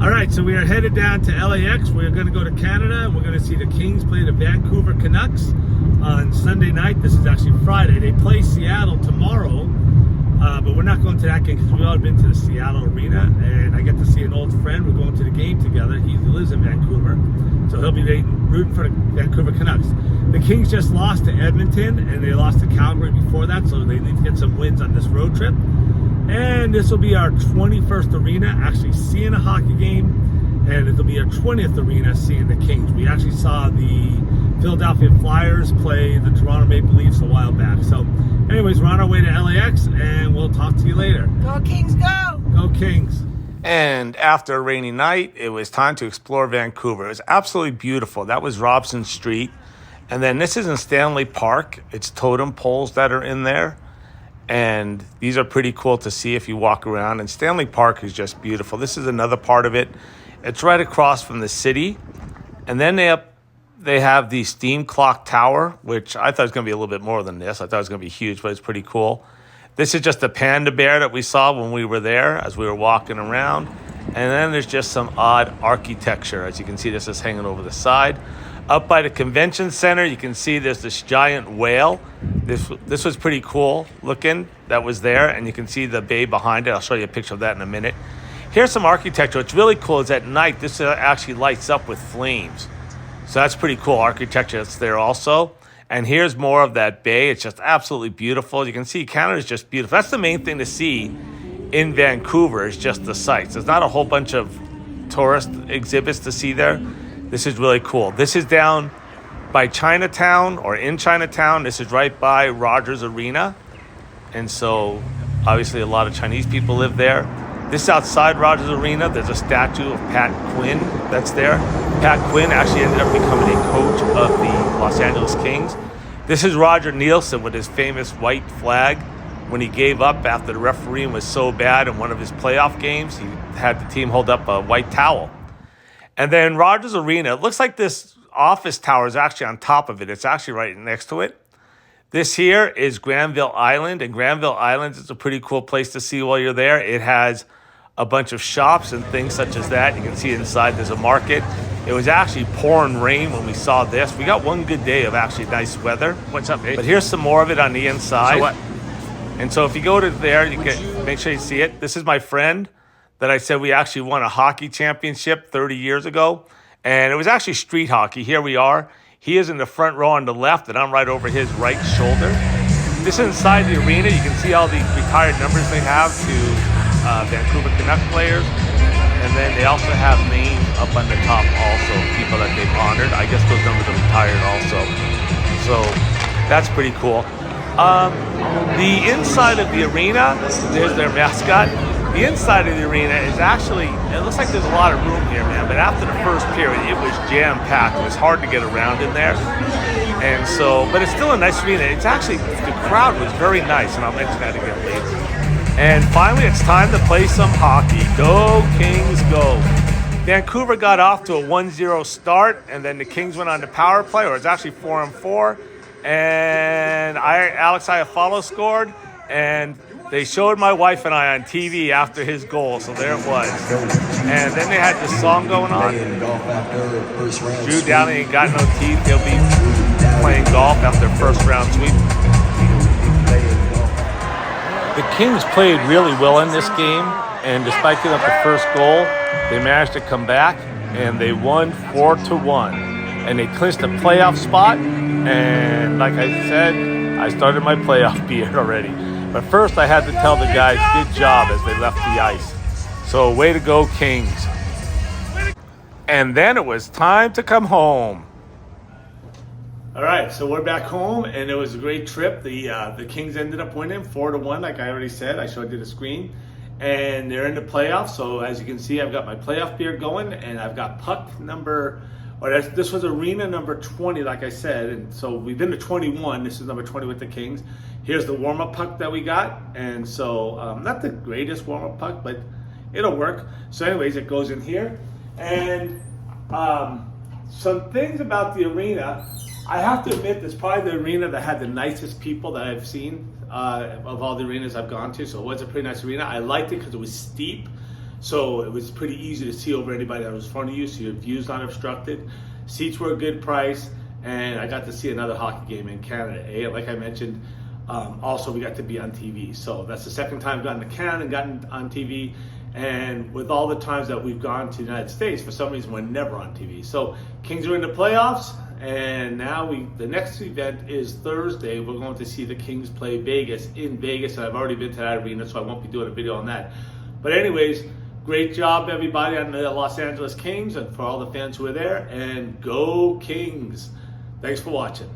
All right, so we are headed down to LAX. We're going to go to Canada, and we're going to see the Kings play the Vancouver Canucks on Sunday night. This is actually Friday. They play Seattle tomorrow, but we're not going to that game because we've all been to the Seattle arena, and I get to see an old friend. We're going to the game together. He lives in Vancouver, so he'll be rooting for the Vancouver Canucks. The Kings just lost to Edmonton, and they lost to Calgary before that, so they need to get some wins on this road trip. And this will be our 21st arena actually seeing a hockey game, and it'll be our 20th arena seeing the Kings. We actually saw the Philadelphia Flyers play the Toronto Maple Leafs a while back. So anyways, we're on our way to LAX, and we'll talk to you later. Go Kings, go! Go Kings! And after a rainy night, it was time to explore Vancouver. It was absolutely beautiful. That was Robson Street. And then this is in Stanley Park. It's totem poles that are in there. And these are pretty cool to see if you walk around. And Stanley Park is just beautiful. This is another part of it. It's right across from the city. And then they have the steam clock tower, which I thought was going to be a little bit more than this. I thought it was going to be huge, but it's pretty cool. This is just the panda bear that we saw when we were there as we were walking around. And then there's just some odd architecture. As you can see, this is hanging over the side. Up by the convention center, you can see there's this giant whale. This was pretty cool looking that was there, and you can see the bay behind it. I'll show you a picture of that in a minute. Here's some architecture. What's really cool is at night, this actually lights up with flames. So that's pretty cool architecture that's there also. And here's more of that bay. It's just absolutely beautiful. You can see Canada is just beautiful. That's the main thing to see in Vancouver is just the sights. There's not a whole bunch of tourist exhibits to see there. This is really cool. This is down by Chinatown or in Chinatown. This is right by Rogers Arena. And so obviously a lot of Chinese people live there. This is outside Rogers Arena. There's a statue of Pat Quinn that's there. Pat Quinn actually ended up becoming a coach of the Los Angeles Kings. This is Roger Nielsen with his famous white flag. When he gave up after the refereeing was so bad in one of his playoff games, he had the team hold up a white towel. And then Rogers Arena, it looks like this office tower is actually on top of it. It's actually right next to it. This here is Granville Island, and Granville Island is a pretty cool place to see while you're there. It has a bunch of shops and things such as that. You can see inside there's a market. It was actually pouring rain when we saw this. We got one good day of actually nice weather. What's up, Nate? But here's some more of it on the inside. So what? And so if you go to there, you can make sure you see it. This is my friend that I said we actually won a hockey championship 30 years ago. And it was actually street hockey. Here we are. He is in the front row on the left, and I'm right over his right shoulder. This is inside the arena. You can see all the retired numbers they have to Vancouver Canucks players. And then they also have names up on the top also, people that they've honored. I guess those numbers are retired also. So that's pretty cool. The inside of the arena, there's their mascot. The inside of the arena is actually, it looks like there's a lot of room here, man, but after the first period, it was jam-packed. It was hard to get around in there. And so, but it's still a nice arena. It's actually, the crowd was very nice, and I'll mention that again later. And finally, it's time to play some hockey. Go, Kings, go. Vancouver got off to a 1-0 start, and then the Kings went on the power play, or it's actually 4-on-4. And Alex Iafallo scored, and they showed my wife and I on TV after his goal, so there it was. And then they had this song going on. Drew Downey ain't got no teeth. He'll be playing golf after first round sweep. The Kings played really well in this game, and despite giving up the first goal, they managed to come back, and they won 4-1. And they clinched a playoff spot, and like I said, I started my playoff beard already. But first, I had to tell the guys, good job as they left the ice. So, way to go, Kings. And then it was time to come home. All right, so we're back home, and it was a great trip. The Kings ended up winning 4-1, like I already said. I showed you the screen. And they're in the playoffs, so as you can see, I've got my playoff beard going, and I've got puck number... this was arena number 20, like I said, and so we've been to 21. This is number 20 with the Kings. Here's the warm-up puck that we got, and so not the greatest warm-up puck, but it'll work. So anyways, it goes in here. And some things about the arena, I have to admit, it's probably the arena that had the nicest people that I've seen of all the arenas I've gone to, so it was a pretty nice arena. I liked it because it was steep. So it was pretty easy to see over anybody that was in front of you, so your view's not obstructed. Seats were a good price, and I got to see another hockey game in Canada. Like I mentioned, also we got to be on TV. So that's the second time I've gotten to Canada and gotten on TV. And with all the times that we've gone to the United States, for some reason we're never on TV. So Kings are in the playoffs, and now the next event is Thursday. We're going to see the Kings play Vegas in Vegas, and I've already been to that arena, so I won't be doing a video on that. But anyways, great job everybody on the Los Angeles Kings, and for all the fans who are there, and go Kings. Thanks for watching.